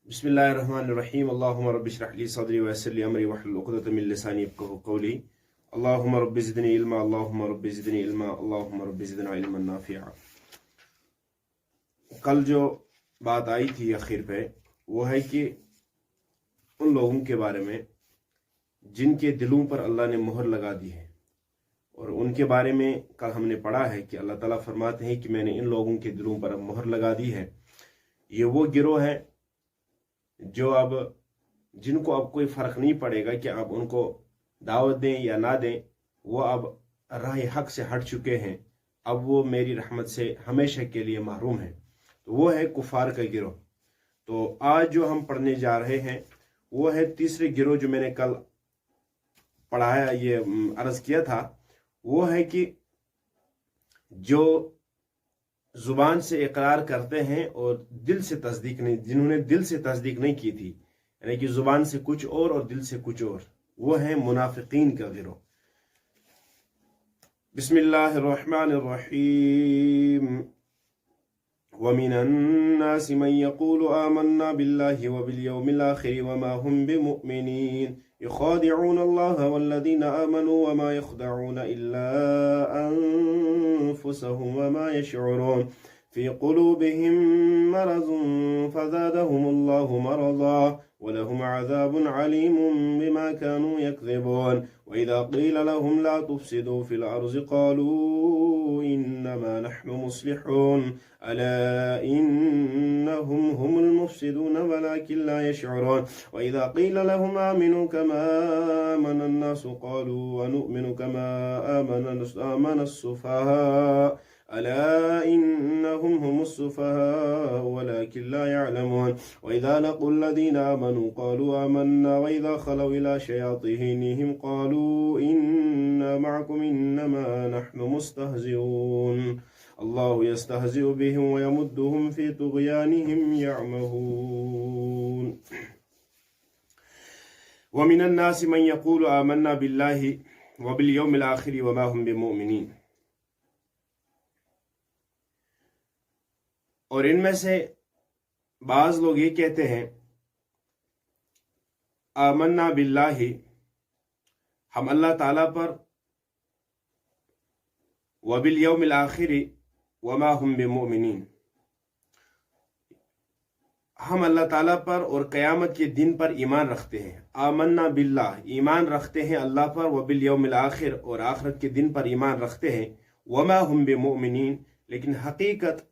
बिस्मिल्लाहिर्रहमानिर्रहीम। अल्लाहुम्मा रब्बि इश्रह ली सदरी वयस्सिर ली अमरी वहलुल उक़दतम मिन लिसानी यफ़क़हू क़ौली। अल्लाहुम्मा रब्बि ज़िदनी इल्मा, अल्लाहुम्मा रब्बि ज़िदनी इल्मा, अल्लाहुम्मा रब्बि ज़िदना इल्मन नाफ़िआ। कल जो बात आई थी आखिर पे वो है कि उन लोगों के बारे में जिनके दिलों पर अल्लाह ने मोहर लगा दी है, और उनके बारे में कल हमने पढ़ा है कि अल्लाह ताला फरमाते हैं कि मैंने इन लोगों के दिलों पर मोहर लगा दी है। ये वो गिरोह है जो अब जिनको अब कोई फर्क नहीं पड़ेगा कि आप उनको दावत दें या ना दें, वो अब राह हक से हट चुके हैं, अब वो मेरी रहमत से हमेशा के लिए महरूम है। तो वो है कुफार का गिरोह। तो आज जो हम पढ़ने जा रहे हैं वो है तीसरे गिरोह जो मैंने कल पढ़ाया, ये अर्ज किया था, वो है कि जो जुबान से इकरार करते हैं और दिल से तस्दीक नहीं, जिन्होंने दिल से तस्दीक नहीं की थी, यानी कि जुबान से कुछ और दिल से कुछ और, वो है मुनाफिकीन का गिरोह। बिस्मिल्लाहिर्रहमानिर्रहीम। वमिनन नासि मन यक़ूलु आमन्ना बिल्लाहि व बिल यौमिल आखिर व मा हुम बिमुमिनीन युखादिऊन अल्लाह वल्लज़ीना आमनू व मा यख़दऊन इल्ला अनफुसहुम व मा यशऊरून फी क़ुलूबिहिम मरज़ुन फ़ज़ादहुमुल्लाहु मरज़ा वलहुम अज़ाबुन अलीमुन बिमा कानू यकज़िबून वइज़ा क़ील लहुम ला तुफ़सिदू फ़िल अर्ज़ि क़ालू इन्नमा नहनु मुस्लिहून अला इन्नहुम हुमुल मुफ़सिदून वलाकिन ला यशऊरून वइज़ा क़ील लहुम आमिनू कमा आमनन नासु क़ालू अनुमिनु कमा आमनस सुफ़हा अला इन्नहुम हुमुस सुफ़हा वलाकिन ला यअलमून वइज़ा लक़ुल लज़ीना आमनू क़ालू आमन्ना वइज़ा ख़लौ इला शयातीनिहिम क़ालू इन्ना मअकुम इन्नमा नहनु मुस्तहज़िऊन अल्लाहु यस्तहज़िउ बिहिम व यमुद्दुहुम फ़ी तुग़यानिहिम यअमहून। वमिनन नासि मन यक़ूलु आमन्ना बिल्लाहि व बिल यौमिल आखिर व मा हुम बिमुमिनीन। और इनमें से बाज लोग ये कहते हैं आमन्ना बिल्लाहि, हम अल्लाह ताला पर, व बिल यौमिल आखिर व मा हुम बिमुमिनीन, हम अल्लाह ताला पर और क़यामत के दिन पर ईमान रखते हैं। आमन्ना बिल्लाह, ईमान रखते हैं अल्लाह पर, व बिल यौमिल आखिर, और आखिरत के दिन पर ईमान रखते हैं। व मा हुम बिमुमिनीन, लेकिन हकीकत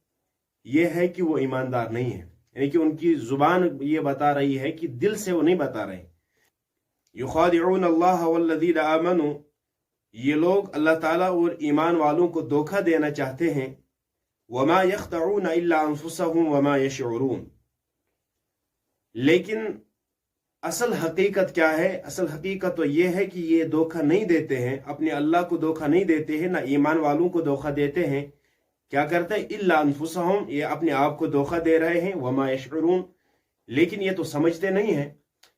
ये है कि वो ईमानदार नहीं है, यानी कि उनकी जुबान ये बता रही है कि दिल से वो नहीं बता रहे। युखादिऊन अल्लाह वल्लज़ीना आमनू, ये लोग अल्लाह ताला और ईमान वालों को धोखा देना चाहते हैं। वमा यख़दऊन इल्ला अनफुसहुम वमा यशऊरून, लेकिन असल हकीकत क्या है? असल हकीकत तो ये है कि ये धोखा नहीं देते हैं, अपने अल्लाह को धोखा नहीं देते हैं, ना ईमान वालों को धोखा देते हैं। क्या करते हैं? इल्ला अनफुसहुम, ये अपने आप को धोखा दे रहे हैं। वमा यशऊरून, लेकिन ये तो समझते नहीं है,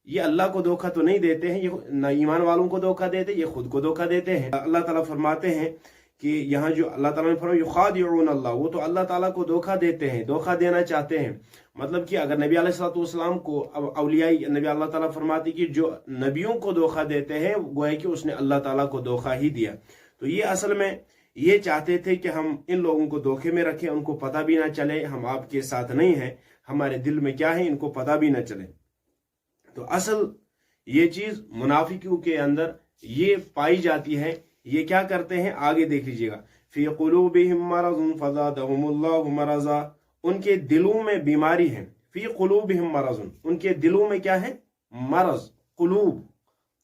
ये अल्लाह को धोखा तो नहीं देते हैं, ये ना ईमान वालों को धोखा देते, ये खुद को धोखा देते हैं। अल्लाह ताला फरमाते हैं कि यहाँ जो अल्लाह ताला ने फरमाया युखादिऊन अल्लाह, वो तो अल्लाह ताला को धोखा देते हैं, धोखा देना चाहते हैं। मतलब कि अगर नबी अलैहिस्सलाम को, अब औलियाई नबी, अल्लाह ताला फरमाती कि जो नबियों को धोखा देते हैं वो है कि उसने अल्लाह ताला को धोखा ही दिया। तो ये असल में ये चाहते थे कि हम इन लोगों को धोखे में रखें, उनको पता भी ना चले हम आपके साथ नहीं हैं, हमारे दिल में क्या है इनको पता भी ना चले। तो असल ये चीज मुनाफिकों के अंदर ये पाई जाती है। ये क्या करते हैं आगे देख लीजिएगा। फी क़ुलूबिहिम मरज़ुन फ़ज़ादहुमुल्लाहु मरज़ा, उनके दिलों में बीमारी है। फी क़ुलूबिहिम मरज़ुन, उनके दिलों में क्या है? मरज़। क़ुलूब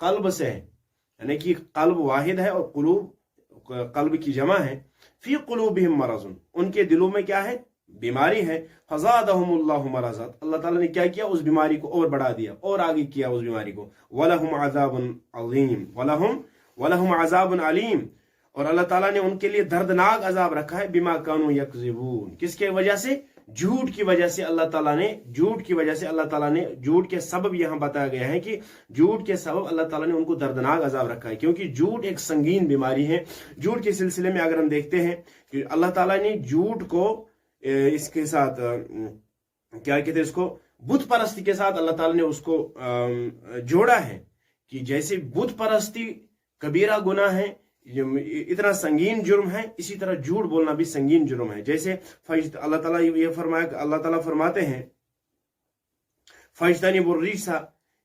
कल्ब से है, यानी कि कल्ब वाहिद है और क़ुलूब कल्ब की जमा है। फी क़ुलूबिहिम मरज़ुन, उनके दिलों में क्या है? बीमारी है। फ़ज़ादहुमुल्लाहु मरज़ा, अल्लाह ताला ने क्या किया? उस बीमारी को और बढ़ा दिया और आगे किया उस बीमारी को। वलहुम अज़ाबुन अज़ीम, वलहुम अज़ाबुन अलीम, और अल्लाह ताला ने उनके लिए दर्दनाक अजाब रखा है। बिमा कानू यकज़िबून, किसके वजह से? झूठ की वजह से। अल्लाह ताला ने झूठ की वजह से, अल्लाह ताला ने झूठ के सबब यहां बताया गया है कि झूठ के सबब अल्लाह ताला ने उनको दर्दनाक अजाब रखा है, क्योंकि झूठ एक संगीन बीमारी है। झूठ के सिलसिले में अगर हम देखते हैं कि अल्लाह ताला ने झूठ को इसके साथ क्या कहते हैं, इसको बुत परस्ती के साथ अल्लाह ताला ने उसको जोड़ा है कि जैसे बुत परस्ती कबीरा गुनाह है, इतना संगीन जुर्म है, इसी तरह झूठ बोलना भी संगीन जुर्म है। जैसे अल्लाह ताला ये फरमाया, अल्लाह ताला फरमाते हैं फज्तनिबुर रिसा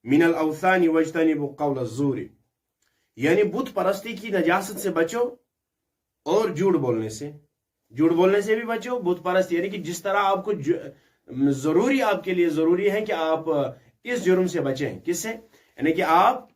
मिनल औसानी वज्तनिबु कौल ज़ूर, यानी बुत परस्ती की नजासत से बचो और झूठ बोलने से भी बचो। बुत परस्त यानी कि जिस तरह आपको जरूरी, आपके लिए जरूरी है कि आप इस जुर्म से बचें, किससे, यानी कि आप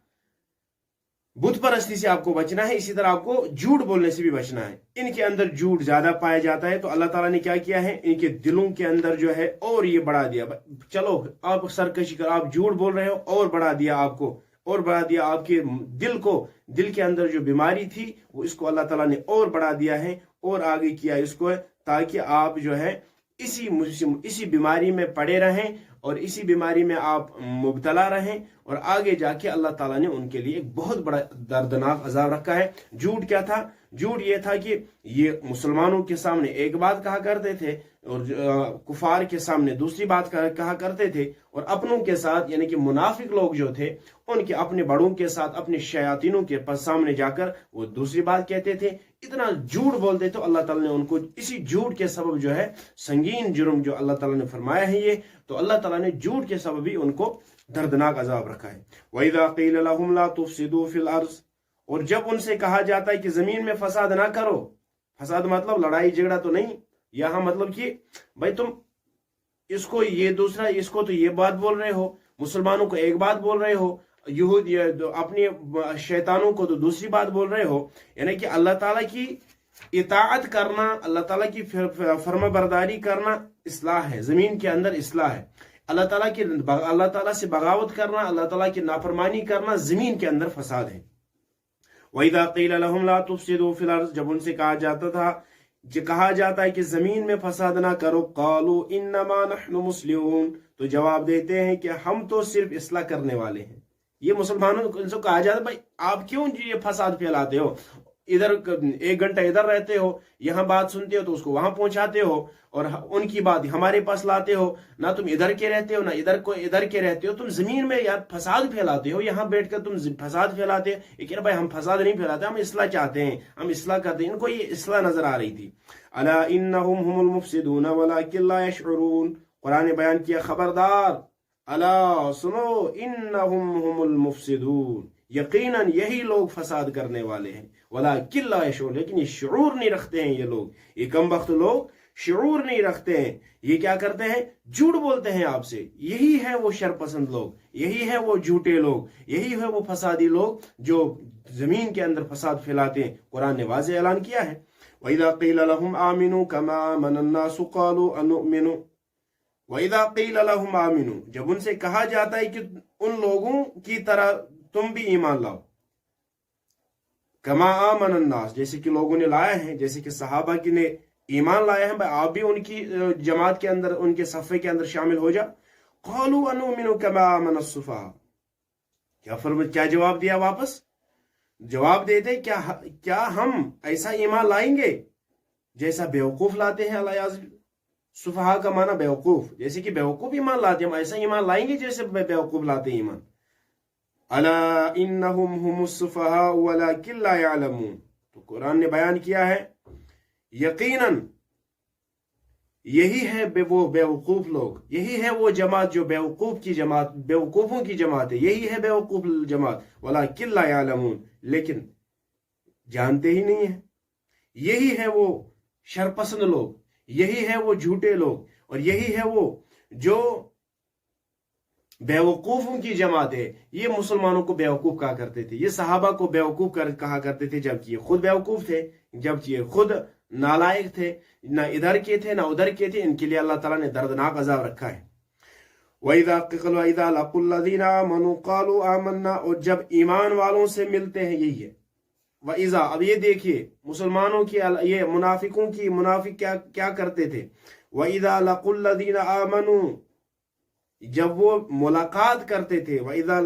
बुत परस्ती से आपको बचना है, इसी तरह आपको झूठ बोलने से भी बचना है। इनके अंदर झूठ ज्यादा पाया जाता है, तो अल्लाह ताला ने क्या किया है, इनके दिलों के अंदर जो है और ये बढ़ा दिया। चलो आप सरकशी कर, आप झूठ बोल रहे हो और बढ़ा दिया आपको, और बढ़ा दिया आपके दिल को, दिल के अंदर जो बीमारी थी वो इसको अल्लाह ताला ने और बढ़ा दिया है और आगे किया इसको, ताकि आप जो है इसी बीमारी में पड़े रहें और इसी बीमारी में आप मुब्तला रहें, और आगे जाके अल्लाह ताला ने उनके लिए एक बहुत बड़ा दर्दनाक अजाब रखा है। झूठ क्या था? झूठ ये था कि ये मुसलमानों के सामने एक बात कहा करते थे और कुफार के सामने दूसरी बात कहा करते थे, और अपनों के साथ यानी कि मुनाफिक लोग जो थे उनके अपने बड़ों के साथ, अपने शयातीनों के सामने जाकर वो दूसरी बात कहते थे। इतना झूठ बोलते तो अल्लाह ताला ने उनको इसी झूठ के सबब जो है संगीन जुर्म जो अल्लाह ताला ने फरमाया है ये, तो अल्लाह ताला ने झूठ के सबब भी उनको दर्दनाक अजाब रखा है। वइज़ा क़ील लहुम ला तुफ़सिदू फ़िल अर्ज़, और जब उनसे कहा जाता है कि जमीन में फसाद ना करो, फसाद मतलब लड़ाई झगड़ा तो नहीं, यहाँ मतलब कि भाई तुम इसको ये दूसरा, इसको तो ये बात बोल रहे हो, मुसलमानों को एक बात बोल रहे हो, यहूद अपने शैतानों को तो दूसरी बात बोल रहे हो। यानी कि अल्लाह ताला की इताअत करना, अल्लाह ताला की फर्माबरदारी करना इस्लाह है, जमीन के अंदर इस्लाह है। अल्लाह ताला से बगावत करना, अल्लाह ताला की नाफरमानी करना जमीन के अंदर फसाद है। वइज़ा क़ील लहुम ला तुफ़सिदू फ़िल अर्ज़, जब उनसे कहा जाता है कि जमीन में फसाद ना करो, क़ालू इन्नमा नहनु मुस्लिहून, तो जवाब देते हैं कि हम तो सिर्फ इस्लाह करने वाले हैं। ये मुसलमानों को कहा जाता है भाई आप क्यों ये फसाद फैलाते हो, इधर 1 घंटा इधर रहते हो, यहाँ बात सुनते हो तो उसको वहां पहुंचाते हो, और उनकी बात हमारे पास लाते हो, ना तुम इधर के रहते हो ना इधर के रहते हो, तुम जमीन में यार फसाद फैलाते हो, यहाँ बैठकर तुम फसाद फैलाते हो। लेकिन भाई हम फसाद नहीं फैलाते, हम इस्लाह चाहते हैं, हम इस्लाह करते हैं। इनको ये इस्लाह नजर आ रही थी। अला इन्नहुम हुमुल मुफसिदून वलाकिन ला यशउरून, कुरान ने बयान किया खबरदार, अला सुनो, इन्नहुम हुमुल मुफसिदून, यकीनन यही लोग फसाद करने वाले हैं, वलाकिन ला यशउरून, लेकिन ये शऊर नहीं रखते हैं। ये लोग, ये कम वक्त लोग शऊर नहीं रखते हैं। ये क्या करते हैं? झूठ बोलते हैं आपसे। यही है वो शरपसंद लोग, यही है वो झूठे लोग, यही है वो फसादी लोग जो जमीन के अंदर फसाद फैलाते हैं। कुरान ने वाज़ेह ऐलान किया है, वइज़ा क़ील लहुम आमिनू कमा आमनन्नासु क़ालू अनुमिनु, वइज़ा क़ील लहुम आमिनू, जब उनसे कहा जाता है कि उन लोगों की तरह तुम भी ईमान लाओ, कमा आमनन्नास, जैसे कि लोगों ने लाया है, जैसे कि सहाबा की ने ईमान लाया है, आप भी उनकी जमात के अंदर, उनके सफ़े के अंदर शामिल हो जा। क़ालू अनुमिनु कमा आमनस्सुफ़हा, क्या जवाब दिया वापस? जवाब देते क्या हम ऐसा ईमान लाएंगे जैसा बेवकूफ लाते हैं। अल्लाह, सुफहा का माना बेवकूफ, जैसे कि बेवकूफ ईमान लाते हैं, हम ऐसा ईमान लाएंगे जैसे बेवकूफ लाते हैं ईमान। अला इन्नहुम हुमुस्सुफहा वलाकिन ला यअलमून, तो कुरान ने बयान किया है यकीनन यही है वो बेवकूफ लोग, यही है वो जमात जो बेवकूफों की जमात है, यही है बेवकूफ जमात। वलाकिन ला यअलमून, लेकिन जानते ही नहीं है। यही है वो शरपसंद लोग, यही है वो झूठे लोग, और यही है वो जो बेवकूफों की जमात है। ये मुसलमानों को बेवकूफ कहा करते थे, ये सहाबा को बेवकूफ कहा करते थे, जबकि ये खुद बेवकूफ थे, जबकि ये खुद नालायक थे, ना इधर के थे ना उधर के थे। इनके लिए अल्लाह ताला ने दर्दनाक अजाब रखा है। वइज़ा लक़ुल्लज़ीना आमनू क़ालू आमन्ना, और जब ईमान वालों से मिलते हैं, यही है वइज़ा। अब ये देखिए मुसलमानों की, ये मुनाफिक क्या करते थे। वइज़ा लक़ुल्लज़ीना आमनू, जब वो मुलाकात करते थे, वइज़ा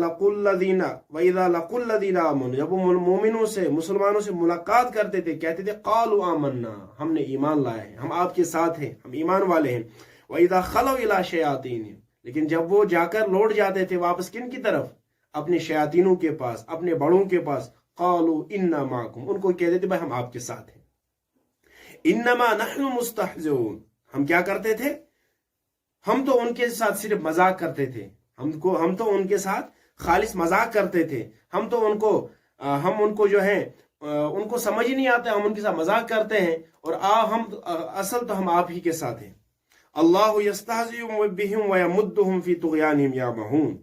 लक़ुल्लज़ीना आमनू, जब वो मोमिनों से, मुसलमानों से मुलाकात करते थे, कहते थे क़ालू आमन्ना, हमने ईमान लाया है, हम आपके साथ हैं, हम ईमान वाले हैं। वइज़ा खलौ इला शयातीन, लेकिन जब वो जाकर लौट जाते थे वापस किन की तरफ, अपने शयातीनों के पास, अपने बड़ों के पास, क़ालू इन्ना माकुम, उनको कह देते भाई हम आपके साथ हैं। इन्नमा नहनु मुस्तहज़िऊन, हम क्या करते थे, हम तो उनके साथ सिर्फ मजाक करते थे, हम तो उनके साथ खालिस मजाक करते थे, हम उनको जो है उनको समझ ही नहीं आता, हम उनके साथ मजाक करते हैं, और असल तो हम आप ही के साथ हैं। अल्लाहु यस्तहज़िउ बिहिम व यमुद्दुहुम फी तुग़यानिहिम यामहून,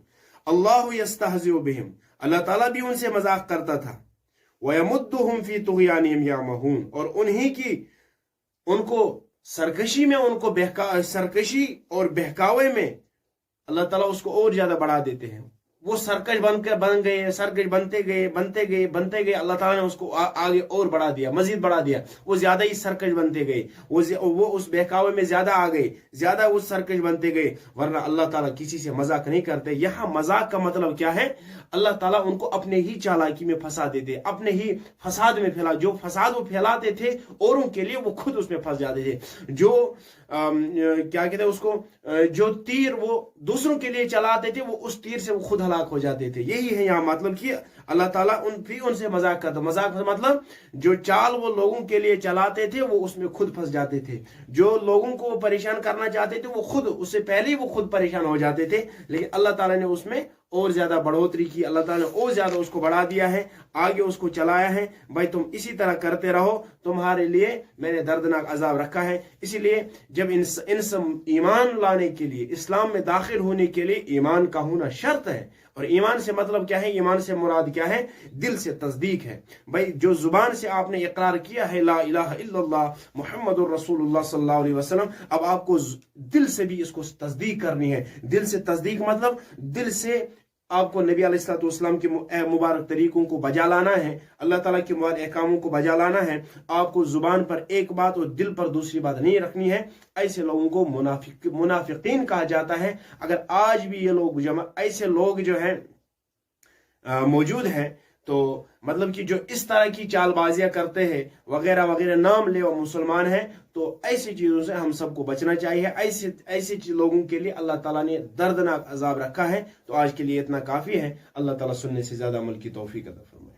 अल्लाहु यस्तहज़िउ बिहिम, अल्लाह ताला भी उनसे मजाक करता था, व यमुद्दुहुम फी तुग़यानिहिम यामहून, और उनको सरकशी में, सरकशी और बहकावे में अल्लाह ताला उसको और ज्यादा बढ़ा देते हैं। वो सरकश सरकश बनते गए, अल्लाह ताला ने उसको आगे और बढ़ा दिया, मजीद बढ़ा दिया, वो ज्यादा ही सरकश बनते गए, वो उस बहकावे में ज्यादा आ गए, ज्यादा उस सरकश बनते गए। वरना अल्लाह ताला किसी से मजाक नहीं करते। यहाँ मजाक का मतलब क्या है, अल्लाह ताला उनको अपने ही चालाकी में फंसा देते, अपने ही फसाद में फैला, जो फसाद वो फैलाते थे औरों के लिए वो खुद उसमें फंस जाते थे। जो क्या कहते हैं उसको, जो तीर वो दूसरों के लिए चलाते थे, वो उस तीर से वो खुद हलाक हो जाते थे। यही है यहाँ मतलब कि अल्लाह ताला उनसे मजाक करता। मजाक मतलब जो चाल वो लोगों के लिए चलाते थे वो उसमें खुद फंस जाते थे, जो लोगों को परेशान करना चाहते थे वो खुद, उससे पहले ही वो खुद परेशान हो जाते थे। लेकिन अल्लाह ताला ने उसमें और ज्यादा बढ़ोतरी की, अल्लाह ताला ने और ज्यादा उसको बढ़ा दिया है, आगे उसको चलाया है। भाई तुम इसी तरह करते रहो, तुम्हारे लिए मैंने दर्दनाक अजाब रखा है। इसीलिए जब इन ईमान लाने के लिए, इस्लाम में दाखिल होने के लिए ईमान का होना शर्त है। और ईमान से मतलब क्या है, ईमान से मुराद क्या है, दिल से तस्दीक है। भाई जो जुबान से आपने इकरार किया है ला इलाहा इल्लल्लाह मुहम्मदुर रसूलुल्लाह सल्लल्लाहु अलैहि वसल्लम, अब आपको दिल से भी इसको तस्दीक करनी है। दिल से तस्दीक मतलब दिल से आपको नबी अलैहिस्सलाम के मुबारक तरीकों को बजा लाना है, अल्लाह ताला के मुबारक अहकामों को बजा लाना है। आपको जुबान पर एक बात और दिल पर दूसरी बात नहीं रखनी है। ऐसे लोगों को मुनाफिकीन कहा जाता है। अगर आज भी ये लोग ऐसे लोग जो हैं मौजूद हैं, तो मतलब कि जो इस तरह की चालबाजियां करते हैं वगैरह वगैरह, नाम ले वो मुसलमान हैं, तो ऐसी चीजों से हम सबको बचना चाहिए। ऐसे लोगों के लिए अल्लाह ताला ने दर्दनाक अजाब रखा है। तो आज के लिए इतना काफी है। अल्लाह ताला सुनने से ज्यादा अमल की तौफीक अता फरमाए।